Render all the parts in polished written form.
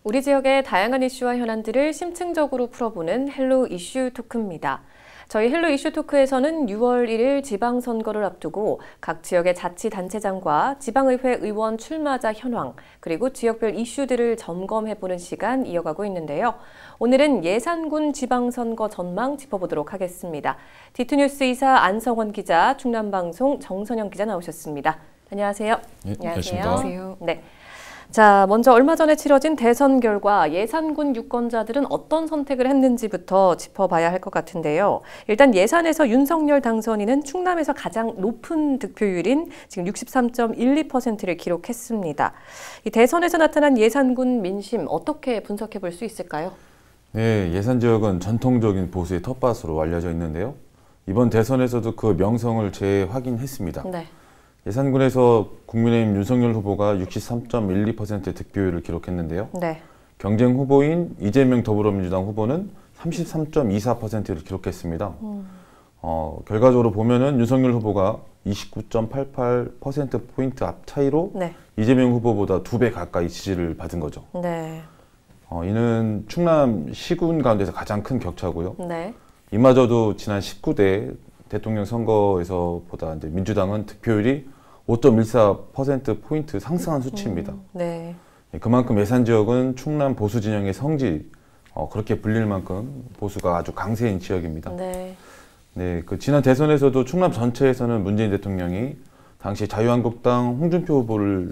우리 지역의 다양한 이슈와 현안들을 심층적으로 풀어보는 헬로 이슈 토크입니다. 저희 헬로 이슈 토크에서는 6월 1일 지방선거를 앞두고 각 지역의 자치단체장과 지방의회 의원 출마자 현황, 그리고 지역별 이슈들을 점검해보는 시간 이어가고 있는데요. 오늘은 예산군 지방선거 전망 짚어보도록 하겠습니다. D2뉴스 이사 안성원 기자, 충남방송 정선영 기자 나오셨습니다. 안녕하세요. 네, 안녕하세요. 네. 자, 먼저 얼마 전에 치러진 대선 결과 예산군 유권자들은 어떤 선택을 했는지부터 짚어봐야 할 것 같은데요. 일단 예산에서 윤석열 당선인은 충남에서 가장 높은 득표율인 지금 63.12%를 기록했습니다. 이 대선에서 나타난 예산군 민심 어떻게 분석해 볼 수 있을까요? 네, 예산 지역은 전통적인 보수의 텃밭으로 알려져 있는데요. 이번 대선에서도 그 명성을 재확인했습니다. 네. 예산군에서 국민의힘 윤석열 후보가 63.12%의 득표율을 기록했는데요. 네. 경쟁 후보인 이재명 더불어민주당 후보는 33.24%를 기록했습니다. 결과적으로 보면은 윤석열 후보가 29.88%포인트 앞 차이로 네. 이재명 후보보다 2배 가까이 지지를 받은 거죠. 네. 이는 충남 시군 가운데서 가장 큰 격차고요. 네. 이마저도 지난 19대 대통령 선거에서보다 이제 민주당은 득표율이 5.14%포인트 상승한 수치입니다. 네. 그만큼 예산 지역은 충남 보수 진영의 성지, 그렇게 불릴 만큼 보수가 아주 강세인 지역입니다. 네. 네, 그 지난 대선에서도 충남 전체에서는 문재인 대통령이 당시 자유한국당 홍준표 후보를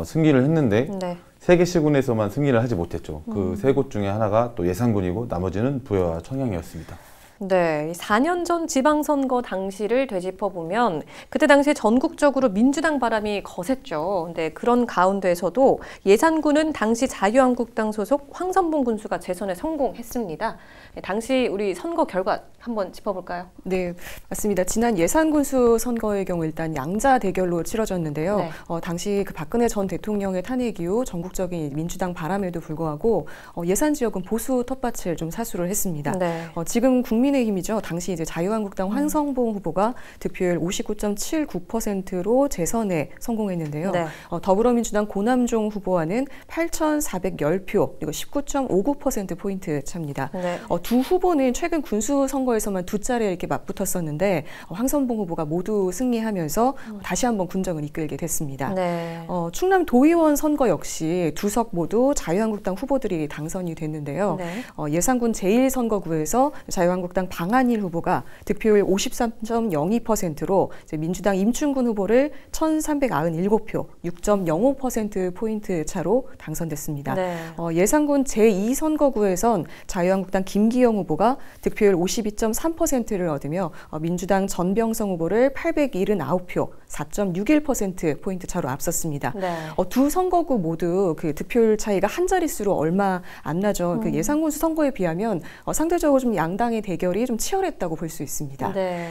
승리를 했는데 네. 3개 시군에서만 승리를 하지 못했죠. 그 3곳 중에 하나가 또 예산군이고 나머지는 부여와 청양이었습니다. 네, 4년 전 지방선거 당시를 되짚어보면 그때 당시에 전국적으로 민주당 바람이 거셌죠. 근데 그런 가운데서도 예산군은 당시 자유한국당 소속 황선봉 군수가 재선에 성공했습니다. 당시 우리 선거 결과 한번 짚어볼까요? 네, 맞습니다. 지난 예산군수 선거의 경우 일단 양자 대결로 치러졌는데요. 네. 당시 그 박근혜 전 대통령의 탄핵 이후 전국적인 민주당 바람에도 불구하고 예산 지역은 보수 텃밭을 좀 사수를 했습니다. 네. 지금 국민의힘이죠. 당시 이제 자유한국당 황선봉 후보가 득표율 59.79%로 재선에 성공했는데요. 네. 더불어민주당 고남종 후보와는 8,410표 그리고 19.59%포인트 차입니다. 네. 두 후보는 최근 군수 선거에서만 2차례 이렇게 맞붙었었는데 황선봉 후보가 모두 승리하면서 다시 한번 군정을 이끌게 됐습니다. 네. 충남 도의원 선거 역시 2석 모두 자유한국당 후보들이 당선이 됐는데요. 네. 예산군 제1선거구에서 자유한국당 방한일 후보가 득표율 53.02%로 민주당 임충군 후보를 1,397표, 6.05%포인트 차로 당선됐습니다. 네. 예산군 제2선거구에선 자유한국당 김기영 후보가 득표율 52.3%를 얻으며 민주당 전병성 후보를 879표, 4.61%포인트 차로 앞섰습니다. 네. 두 선거구 모두 그 득표율 차이가 한 자릿수로 얼마 안 나죠. 그 예산군수 선거에 비하면 상대적으로 좀 양당의 대결이 좀 치열했다고 볼 수 있습니다. 네.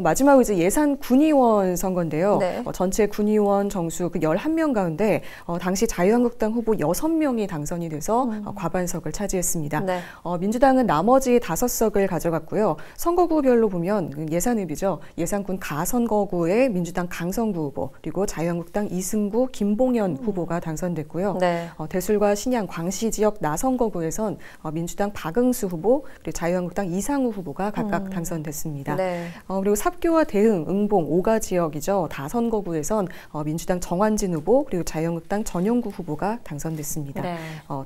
마지막으로 이제 예산 군의원 선거인데요. 네. 전체 군의원 정수 그 11명 가운데 당시 자유한국당 후보 6명이 당선이 돼서 과반석을 차지했습니다. 네. 민주당은 나머지 5석을 가져갔고요. 선거구별로 보면 예산읍이죠. 예산군 가선거구에 민주당 강성구 후보 그리고 자유한국당 이승구, 김봉현 후보가 당선됐고요. 네. 대술과 신양, 광시 지역 나선거구에선 민주당 박응수 후보 그리고 자유한국당 이상우 후보가 각각 당선됐습니다. 네. 그리고 삽교와 대흥, 응봉, 오가 지역이죠. 다선거구에선 민주당 정환진 후보 그리고 자유한국당 전용구 후보가 당선됐습니다. 네.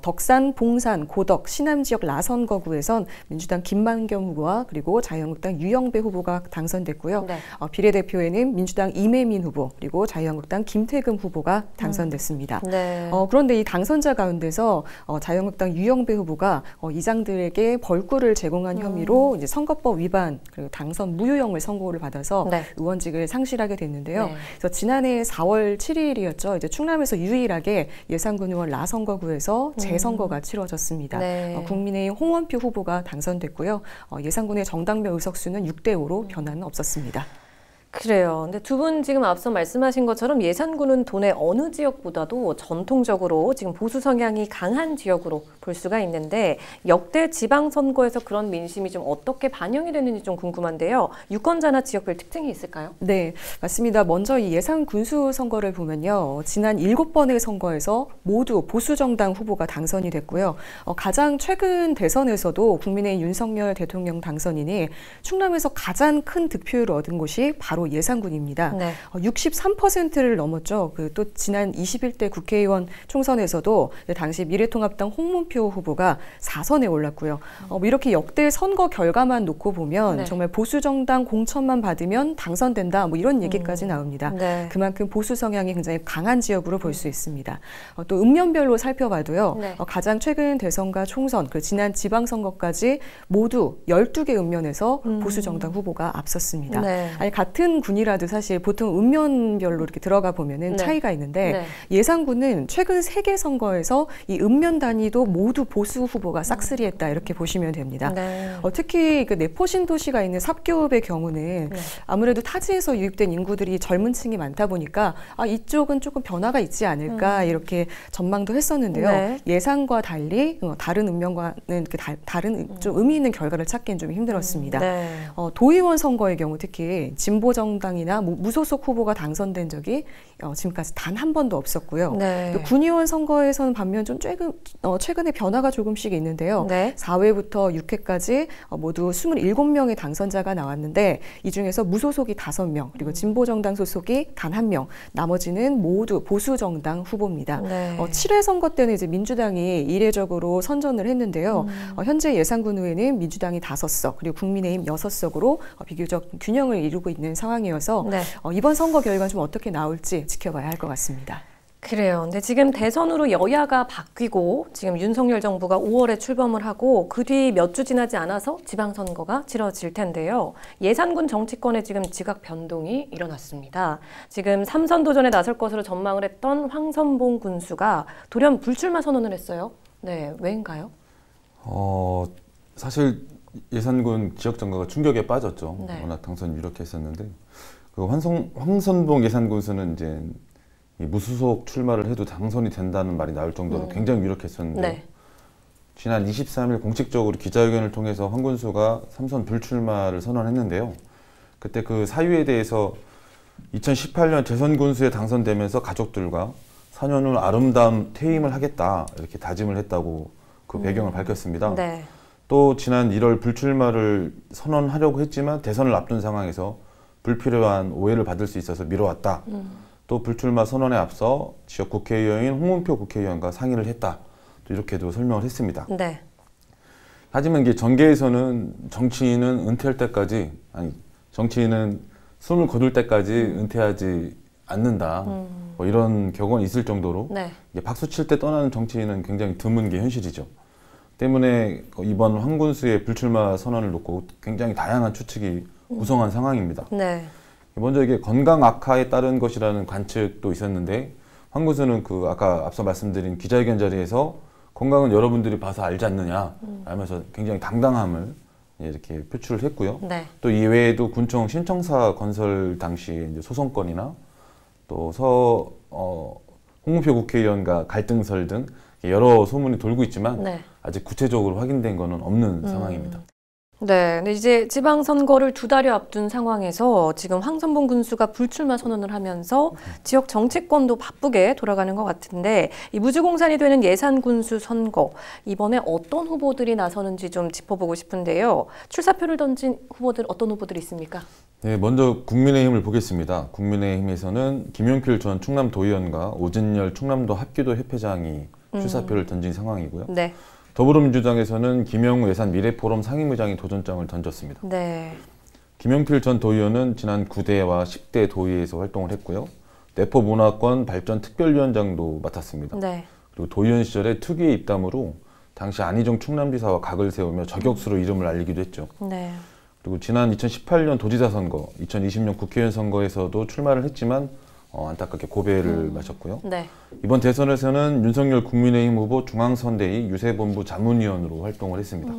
덕산, 봉산, 고덕, 신암 지역 나선거구에선 민주당 김만겸 후보와 그리고 자유한국당 유영배 후보가 당선됐고요. 네. 비례대표에는 민주당 이매민 후보 그리고 자유한국당 김태금 후보가 당선됐습니다. 네. 그런데 이 당선자 가운데서 자유한국당 유영배 후보가 이장들에게 벌꿀을 제공한 혐의로 이제 선거법 위반 그리고 당선 무효형을 선고를 받아서 네. 의원직을 상실하게 됐는데요. 네. 그래서 지난해 4월 7일이었죠. 이제 충남에서 유일하게 예산군 의원 라선거구에서 재선거가 치러졌습니다. 네. 국민의힘 홍원표 후보가 당선됐고요. 예산군의 정당별 의석수는 6대5로 변화는 없었습니다. 그래요. 근데 두 분 지금 앞서 말씀하신 것처럼 예산군은 도내 어느 지역보다도 전통적으로 지금 보수 성향이 강한 지역으로 볼 수가 있는데 역대 지방선거에서 그런 민심이 좀 어떻게 반영이 됐는지 좀 궁금한데요. 유권자나 지역별 특징이 있을까요? 네, 맞습니다. 먼저 이 예산군수 선거를 보면요. 지난 7번의 선거에서 모두 보수정당 후보가 당선이 됐고요. 가장 최근 대선에서도 국민의힘 윤석열 대통령 당선인이 충남에서 가장 큰 득표율을 얻은 곳이 바로 예산군입니다. 네. 63%를 넘었죠. 또 지난 21대 국회의원 총선에서도 당시 미래통합당 홍문표 후보가 4선에 올랐고요. 이렇게 역대 선거 결과만 놓고 보면 네. 정말 보수정당 공천만 받으면 당선된다 뭐 이런 얘기까지 나옵니다. 네. 그만큼 보수 성향이 굉장히 강한 지역으로 볼 수 있습니다. 또 읍면별로 살펴봐도요. 네. 가장 최근 대선과 총선, 지난 지방선거까지 모두 12개 읍면에서 보수정당 후보가 앞섰습니다. 네. 아니, 같은 군이라도 사실 보통 읍면별로 이렇게 들어가 보면은 네. 차이가 있는데 네. 예산군은 최근 3개 선거에서 이 읍면 단위도 모두 보수 후보가 싹쓸이했다 이렇게 보시면 됩니다. 네. 특히 내포 신도시가 있는 삽교읍의 경우는 네. 아무래도 타지에서 유입된 인구들이 젊은 층이 많다 보니까 이쪽은 조금 변화가 있지 않을까 이렇게 전망도 했었는데요. 네. 예상과 달리 다른 읍면과는 다른 좀 의미 있는 결과를 찾기엔 좀 힘들었습니다. 네. 도의원 선거의 경우 특히 진보정당이나 무소속 후보가 당선된 적이 지금까지 단 한 번도 없었고요. 네. 군의원 선거에서는 반면 좀 최근에 변화가 조금씩 있는데요. 네. 4회부터 6회까지 모두 27명의 당선자가 나왔는데 이 중에서 무소속이 5명, 그리고 진보정당 소속이 단 1명, 나머지는 모두 보수정당 후보입니다. 네. 7회 선거 때는 이제 민주당이 이례적으로 선전을 했는데요. 현재 예산군 의회는 민주당이 5석, 그리고 국민의힘 6석으로 비교적 균형을 이루고 있는 상황이어서 네. 이번 선거 결과는 좀 어떻게 나올지 지켜봐야 할 것 같습니다. 그래요. 근데 지금 대선으로 여야가 바뀌고 지금 윤석열 정부가 5월에 출범을 하고 그 뒤 몇 주 지나지 않아서 지방선거가 치러질 텐데요. 예산군 정치권에 지금 지각 변동이 일어났습니다. 지금 3선 도전에 나설 것으로 전망을 했던 황선봉 군수가 돌연 불출마 선언을 했어요. 네, 왜인가요? 사실 예산군 지역 정가가 충격에 빠졌죠. 네. 워낙 당선 유력했었는데 황선봉 예산군수는 이제 무소속 출마를 해도 당선이 된다는 말이 나올 정도로 굉장히 유력했었는데 네. 지난 23일 공식적으로 기자회견을 통해서 황 군수가 3선 불출마를 선언했는데요. 그때 그 사유에 대해서 2018년 재선 군수에 당선되면서 가족들과 4년 후 아름다운 퇴임을 하겠다 이렇게 다짐을 했다고 그 배경을 밝혔습니다. 네. 또 지난 1월 불출마를 선언하려고 했지만 대선을 앞둔 상황에서 불필요한 오해를 받을 수 있어서 미뤄왔다. 또 불출마 선언에 앞서 지역 국회의원인 홍문표 국회의원과 상의를 했다. 또 이렇게도 설명을 했습니다. 네. 하지만 이게 정계에서는 정치인은 은퇴할 때까지, 정치인은 숨을 거둘 때까지 은퇴하지 않는다. 뭐 이런 격언이 있을 정도로 네. 이게 박수 칠 때 떠나는 정치인은 굉장히 드문 게 현실이죠. 때문에 이번 황 군수의 불출마 선언을 놓고 굉장히 다양한 추측이 구성한 상황입니다. 네. 먼저 이게 건강 악화에 따른 것이라는 관측도 있었는데 황 군수는 아까 앞서 말씀드린 기자회견 자리에서 건강은 여러분들이 봐서 알지 않느냐 하면서 굉장히 당당함을 이렇게 표출을 했고요. 네. 또 이외에도 군청 신청사 건설 당시 이제 소송건이나 또 홍문표 국회의원과 갈등설 등 여러 소문이 돌고 있지만 네. 아직 구체적으로 확인된 것은 없는 상황입니다. 네, 근데 이제 지방선거를 2달여 앞둔 상황에서 지금 황선봉 군수가 불출마 선언을 하면서 지역 정치권도 바쁘게 돌아가는 것 같은데 이 무주공산이 되는 예산군수 선거 이번에 어떤 후보들이 나서는지 좀 짚어보고 싶은데요. 출사표를 던진 후보들 어떤 후보들이 있습니까? 네, 먼저 국민의힘을 보겠습니다. 국민의힘에서는 김용필 전 충남도의원과 오진열 충남도 합기도 협회장이 출사표를 던진 상황이고요. 네. 더불어민주당에서는 김영우 예산미래포럼 상임의장이 도전장을 던졌습니다. 네. 김용필 전 도의원은 지난 9대와 10대 도의회에서 활동을 했고요. 내포문화권 발전 특별위원장도 맡았습니다. 네. 그리고 도의원 시절에 특유의 입담으로 당시 안희정 충남지사와 각을 세우며 저격수로 이름을 알리기도 했죠. 네. 그리고 지난 2018년 도지사 선거, 2020년 국회의원 선거에서도 출마를 했지만 안타깝게 고배를 마셨고요. 네. 이번 대선에서는 윤석열 국민의힘 후보 중앙선대위 유세본부 자문위원으로 활동을 했습니다.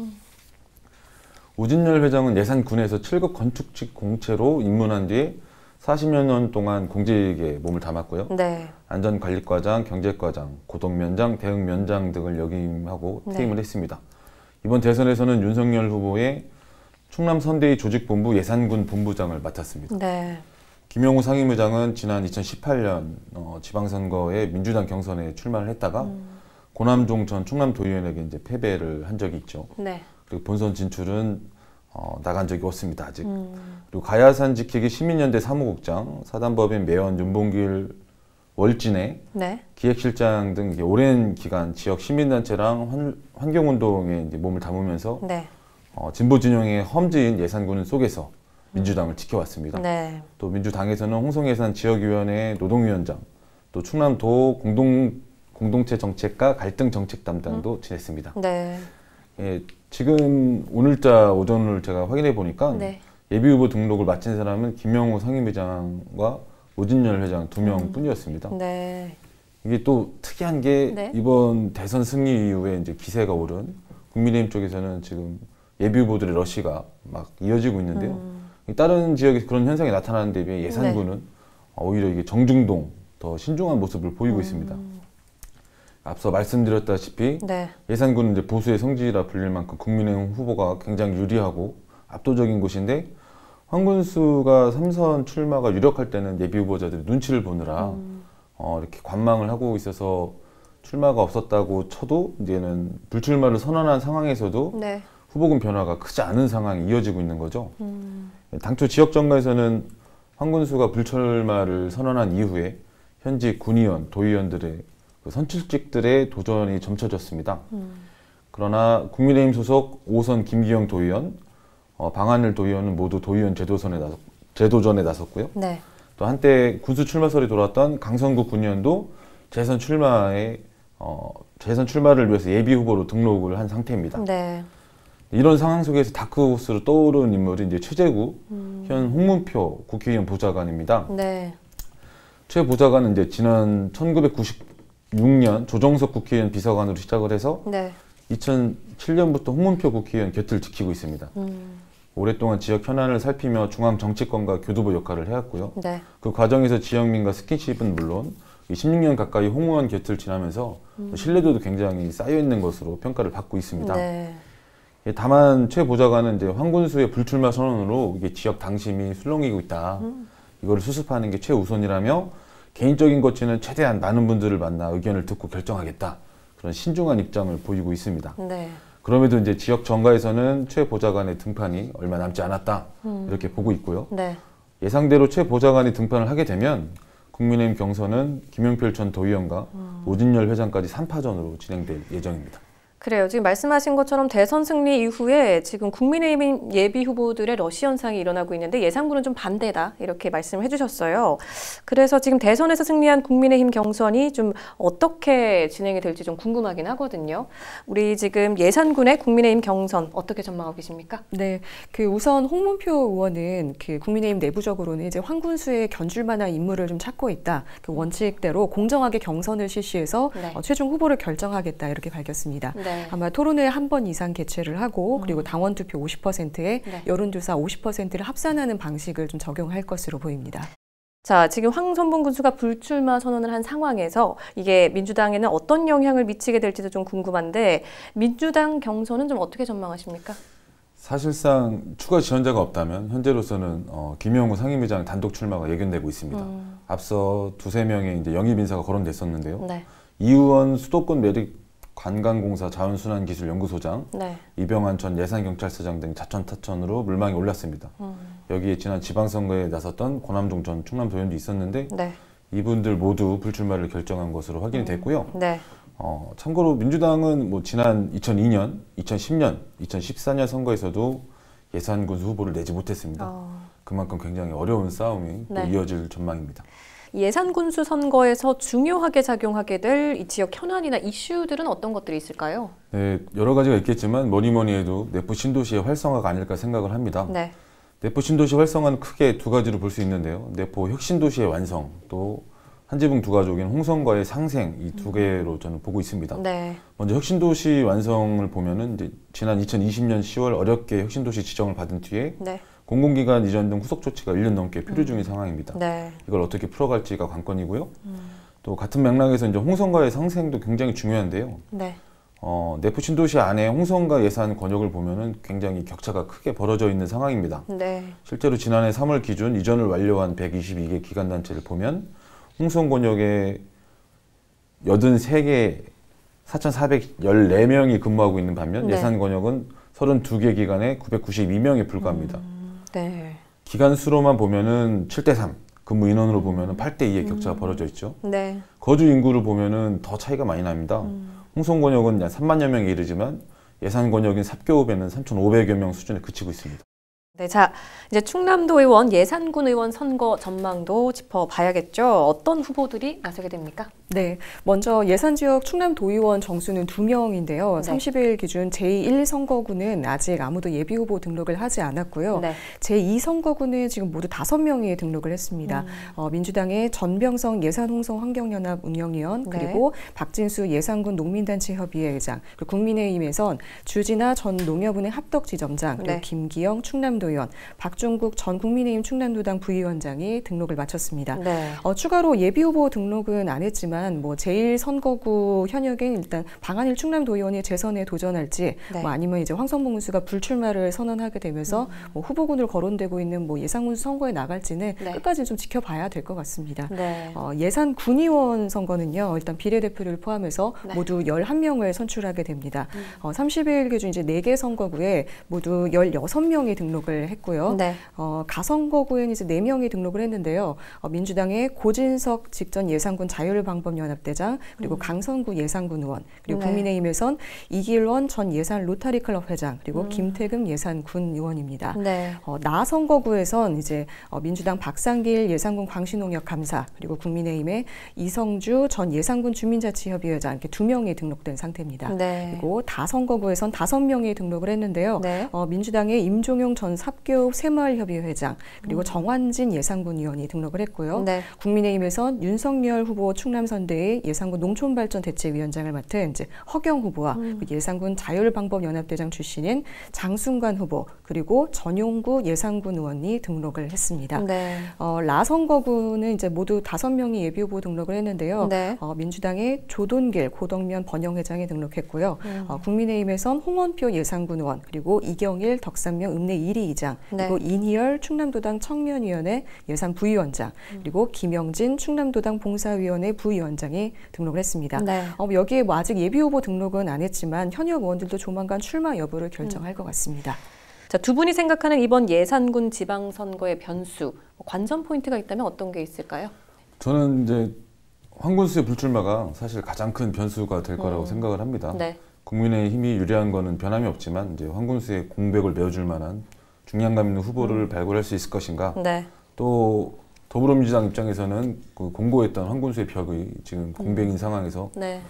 오진열 회장은 예산군에서 7급 건축직 공채로 입문한 뒤에 40여 년 동안 공직에 몸을 담았고요. 네. 안전관리과장, 경제과장, 고동면장, 대응면장 등을 역임하고 퇴임을 했습니다. 이번 대선에서는 윤석열 후보의 충남 선대위 조직본부 예산군 본부장을 맡았습니다. 네. 김영우 상임의장은 지난 2018년 지방선거에 민주당 경선에 출마를 했다가 고남종 전 충남도의원에게 이제 패배를 한 적이 있죠. 네. 그리고 본선 진출은 나간 적이 없습니다, 아직. 그리고 가야산 지키기 시민연대 사무국장, 사단법인 매원 윤봉길 월진회, 네. 기획실장 등 이제 오랜 기간 지역 시민단체랑 환경운동에 이제 몸을 담으면서 네. 진보 진영의 험지인 예산군 속에서 민주당을 지켜왔습니다. 네. 또 민주당에서는 홍성예산 지역위원회 노동위원장, 또 충남도 공동체 정책과 갈등 정책 담당도 지냈습니다. 네. 예, 지금 오늘자 오전을 제가 확인해 보니까 네. 예비후보 등록을 마친 사람은 김영우 상임위장과 오진열 회장 2명 뿐이었습니다. 네. 이게 또 특이한 게 네. 이번 대선 승리 이후에 이제 기세가 오른 국민의힘 쪽에서는 지금 예비후보들의 러시가 막 이어지고 있는데요. 다른 지역에서 그런 현상이 나타나는 데 비해 예산군은 네. 오히려 이게 정중동, 더 신중한 모습을 보이고 있습니다. 앞서 말씀드렸다시피 네. 예산군은 이제 보수의 성지라 불릴 만큼 국민의힘 후보가 굉장히 유리하고 압도적인 곳인데 황군수가 3선 출마가 유력할 때는 예비 후보자들이 눈치를 보느라 이렇게 관망을 하고 있어서 출마가 없었다고 쳐도 이제는 불출마를 선언한 상황에서도 네. 후보군 변화가 크지 않은 상황이 이어지고 있는 거죠. 당초 지역 정가에서는 황군수가 불출마를 선언한 이후에 현직 군의원, 도의원들의 그 선출직들의 도전이 점쳐졌습니다. 그러나 국민의힘 소속 5선 김기영 도의원, 방한일 도의원은 모두 도의원 재도전에 나섰고요. 네. 또 한때 군수 출마설이 돌았던 강성국 군의원도 재선 출마를 위해서 예비 후보로 등록을 한 상태입니다. 네. 이런 상황 속에서 다크호스로 떠오르는 인물이 이제 최재구 현 홍문표 국회의원 보좌관입니다. 네. 최 보좌관은 이제 지난 1996년 조정석 국회의원 비서관으로 시작을 해서 네. 2007년부터 홍문표 국회의원 곁을 지키고 있습니다. 오랫동안 지역 현안을 살피며 중앙정치권과 교두보 역할을 해왔고요. 네. 그 과정에서 지역민과 스킨십은 물론 16년 가까이 홍 의원 곁을 지나면서 신뢰도도 굉장히 쌓여있는 것으로 평가를 받고 있습니다. 네. 다만 최 보좌관은 이제 황군수의 불출마 선언으로 이게 지역 당심이 술렁이고 있다. 이거를 수습하는 게 최우선이라며 개인적인 것에는 최대한 많은 분들을 만나 의견을 듣고 결정하겠다. 그런 신중한 입장을 보이고 있습니다. 네. 그럼에도 이제 지역 정가에서는 최 보좌관의 등판이 얼마 남지 않았다. 이렇게 보고 있고요. 네. 예상대로 최 보좌관이 등판을 하게 되면 국민의힘 경선은 김용필 전 도의원과 오진열 회장까지 3파전으로 진행될 예정입니다. 그래요. 지금 말씀하신 것처럼 대선 승리 이후에 지금 국민의힘 예비 후보들의 러시 현상이 일어나고 있는데 예상군은 좀 반대다 이렇게 말씀을 해주셨어요. 그래서 지금 대선에서 승리한 국민의힘 경선이 좀 어떻게 진행이 될지 좀 궁금하긴 하거든요. 우리 지금 예산군의 국민의힘 경선 어떻게 전망하고 계십니까? 네, 우선 홍문표 의원은 국민의힘 내부적으로는 이제 황군수에 견줄 만한 인물을 좀 찾고 있다. 그 원칙대로 공정하게 경선을 실시해서 네. 최종 후보를 결정하겠다 이렇게 밝혔습니다. 네. 네. 아마 토론회 한 번 이상 개최를 하고 그리고 당원 투표 50%에 네. 여론조사 50%를 합산하는 방식을 좀 적용할 것으로 보입니다. 자, 지금 황선봉 군수가 불출마 선언을 한 상황에서 이게 민주당에는 어떤 영향을 미치게 될지도 좀 궁금한데 민주당 경선은 좀 어떻게 전망하십니까? 사실상 추가 지원자가 없다면 현재로서는 김영우 상임위장 단독 출마가 예견되고 있습니다. 앞서 2~3명의 이제 영입 인사가 거론됐었는데요. 네. 이우원 수도권 매립 관광공사 자원순환기술연구소장, 네. 이병환 전 예산경찰서장 등 자천타천으로 물망에 올랐습니다. 여기에 지난 지방선거에 나섰던 고남종 전 충남도의원도 있었는데 네. 이분들 모두 불출마를 결정한 것으로 확인이 됐고요. 네. 참고로 민주당은 뭐 지난 2002년, 2010년, 2014년 선거에서도 예산군수 후보를 내지 못했습니다. 그만큼 굉장히 어려운 싸움이 네. 또 이어질 전망입니다. 예산군수 선거에서 중요하게 작용하게 될 이 지역 현안이나 이슈들은 어떤 것들이 있을까요? 네, 여러 가지가 있겠지만 뭐니 해도 내포 신도시의 활성화가 아닐까 생각을 합니다. 네. 내포 신도시 활성화는 크게 2가지로 볼 수 있는데요. 내포 혁신도시의 완성, 또 한지붕 두 가족인 홍성과의 상생, 이 2개로 저는 보고 있습니다. 네. 먼저 혁신도시 완성을 보면은 이제 지난 2020년 10월 어렵게 혁신도시 지정을 받은 뒤에 네. 공공기관 이전 등 후속 조치가 1년 넘게 표류 중인 상황입니다. 네. 이걸 어떻게 풀어갈지가 관건이고요. 또 같은 맥락에서 이제 홍성가의 상생도 굉장히 중요한데요. 네. 내부 신도시 안에 홍성가 예산 권역을 보면은 굉장히 격차가 크게 벌어져 있는 상황입니다. 네. 실제로 지난해 3월 기준 이전을 완료한 122개 기관단체를 보면 홍성 권역에 83개 4,414명이 근무하고 있는 반면 네. 예산 권역은 32개 기관에 992명에 불과합니다. 네. 기관 수로만 보면은 7대3, 근무 인원으로 보면은 8대2의 격차가 벌어져 있죠. 네. 거주 인구를 보면은 더 차이가 많이 납니다. 홍성 권역은 약 3만여 명에 이르지만 예산 권역인 삽교읍에는 3,500여 명 수준에 그치고 있습니다. 네, 자, 이제 충남도 의원, 예산군 의원 선거 전망도 짚어봐야겠죠. 어떤 후보들이 나서게 됩니까? 네, 먼저 예산지역 충남도의원 정수는 2명인데요. 네. 30일 기준 제1선거구는 아직 아무도 예비후보 등록을 하지 않았고요. 네. 제2선거구는 지금 모두 5명이 등록을 했습니다. 민주당의 전병성 예산홍성환경연합 운영위원, 네. 그리고 박진수 예산군 농민단체협의회 회장, 그리고 국민의힘에선 주진아 전 농협은행 합덕지점장, 그리고 네. 김기영 충남도의원, 박종국 전 국민의힘 충남도당 부위원장이 등록을 마쳤습니다. 네. 추가로 예비후보 등록은 안 했지만 뭐 제1선거구 현역인 일단 방한일 충남도의원이 재선에 도전할지 네. 뭐 아니면 이제 황선봉 군수가 불출마를 선언하게 되면서 뭐 후보군을 거론되고 있는 뭐 예산군수 선거에 나갈지는 네. 끝까지 좀 지켜봐야 될 것 같습니다. 네. 예산 군의원 선거는요. 일단 비례대표를 포함해서 네. 모두 11명을 선출하게 됩니다. 30일 기준 이제 4개 선거구에 모두 16명이 등록을 했고요. 네. 가선거구에는 이제 4명이 등록을 했는데요. 민주당의 고진석 직전 예산군 자율방법연합대장, 그리고 강선구 예산군 의원, 그리고 네. 국민의힘에선 이길원 전 예산 로타리클럽 회장, 그리고 김태금 예산군 의원입니다. 네. 나선거구에선 이제 민주당 박상길 예산군 광신농협 감사, 그리고 국민의힘의 이성주 전 예산군 주민자치협의 회장 이렇게 2명이 등록된 상태입니다. 네. 그리고 다선거구에선 5명이 등록을 했는데요. 네. 민주당의 임종용 전 삽교읍 새마을협의회 회장, 그리고 정환진 예산군 의원이 등록을 했고요. 네. 국민의힘에선 윤석열 후보 충남선대의 예산군 농촌발전대책위원장을 맡은 이제 허경 후보와 예산군 자율방법연합대장 출신인 장순관 후보, 그리고 전용구 예산군 의원이 등록을 했습니다. 네. 라선거구는 이제 모두 5명이 예비후보 등록을 했는데요. 네. 민주당의 조돈길 고덕면 번영회장이 등록했고요. 국민의힘에선 홍원표 예산군 의원, 그리고 이경일 덕산면 읍내 1위 이장, 그리고 네. 이니열 충남도당 청년위원회 예산 부위원장, 그리고 김영진 충남도당 봉사위원회 부위원장이 등록을 했습니다. 네. 여기에 뭐 아직 예비후보 등록은 안 했지만 현역 의원들도 조만간 출마 여부를 결정할 것 같습니다. 자, 두 분이 생각하는 이번 예산군 지방선거의 변수, 관전 포인트가 있다면 어떤 게 있을까요? 저는 이제 황군수의 불출마가 사실 가장 큰 변수가 될 거라고 생각을 합니다. 네. 국민의힘이 유리한 거는 변함이 없지만 이제 황군수의 공백을 메워줄 만한 중량감 있는 후보를 발굴할 수 있을 것인가. 네. 또 더불어민주당 입장에서는 그 공고했던 황군수의 벽이 지금 공백인 상황에서 네.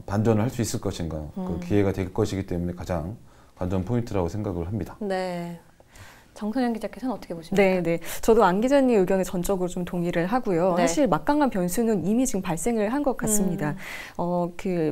반전을 할 수 있을 것인가. 그 기회가 될 것이기 때문에 가장 관전 포인트라고 생각을 합니다. 네. 정선영 기자께서는 어떻게 보십니까? 네. 저도 안 기자님 의견에 전적으로 좀 동의를 하고요. 네. 사실 막강한 변수는 이미 지금 발생을 한 것 같습니다.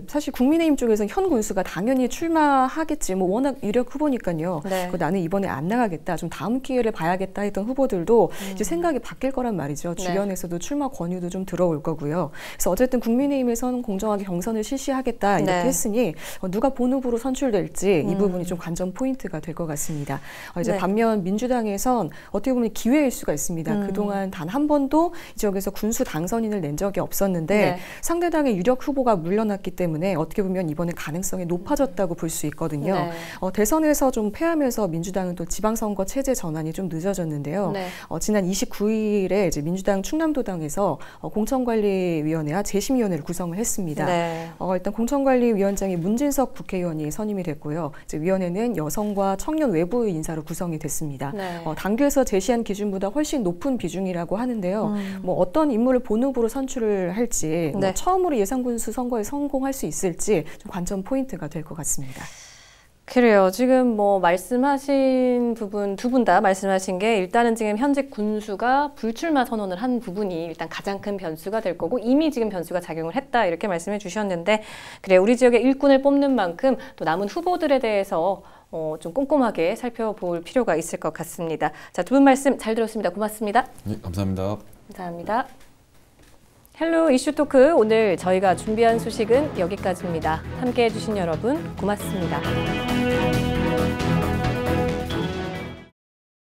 사실 국민의힘 쪽에서 현 군수가 당연히 출마하겠지. 뭐 워낙 유력 후보니까요. 네. 나는 이번에 안 나가겠다. 좀 다음 기회를 봐야겠다 했던 후보들도 이제 생각이 바뀔 거란 말이죠. 주변에서도 출마 권유도 좀 들어올 거고요. 그래서 어쨌든 국민의힘에서는 공정하게 경선을 실시하겠다 이렇게 네. 했으니 누가 본 후보로 선출될지 이 부분이 좀 관전 포인트가 될 것 같습니다. 이제 네. 반면 민주당에선 어떻게 보면 기회일 수가 있습니다. 그동안 단 한 번도 이 지역에서 군수 당선인을 낸 적이 없었는데 네. 상대당의 유력 후보가 물러났기 때문에 어떻게 보면 이번에 가능성이 높아졌다고 볼 수 있거든요. 네. 대선에서 좀 패하면서 민주당은 또 지방선거 체제 전환이 좀 늦어졌는데요. 네. 지난 29일에 이제 민주당 충남도당에서 공천관리위원회와 재심위원회를 구성을 했습니다. 네. 일단 공천관리위원장이 문진석 국회의원이 선임이 됐고요. 이제 위원회는 여성과 청년 외부 인사로 구성이 됐습니다. 네. 당규에서 제시한 기준보다 훨씬 높은 비중이라고 하는데요. 뭐 어떤 인물을 본 후보로 선출을 할지, 네. 뭐 처음으로 예산군수 선거에 성공할 수 있을지 좀 관전 포인트가 될 것 같습니다. 그래요. 지금 뭐 말씀하신 부분, 두 분 다 말씀하신 게 일단은 지금 현직 군수가 불출마 선언을 한 부분이 일단 가장 큰 변수가 될 거고 이미 지금 변수가 작용을 했다 이렇게 말씀해 주셨는데 그래 우리 지역의 일꾼을 뽑는 만큼 또 남은 후보들에 대해서 좀 꼼꼼하게 살펴볼 필요가 있을 것 같습니다. 자, 두 분 말씀 잘 들었습니다. 고맙습니다. 네, 감사합니다. 감사합니다. 헬로 이슈 토크, 오늘 저희가 준비한 소식은 여기까지입니다. 함께해 주신 여러분 고맙습니다.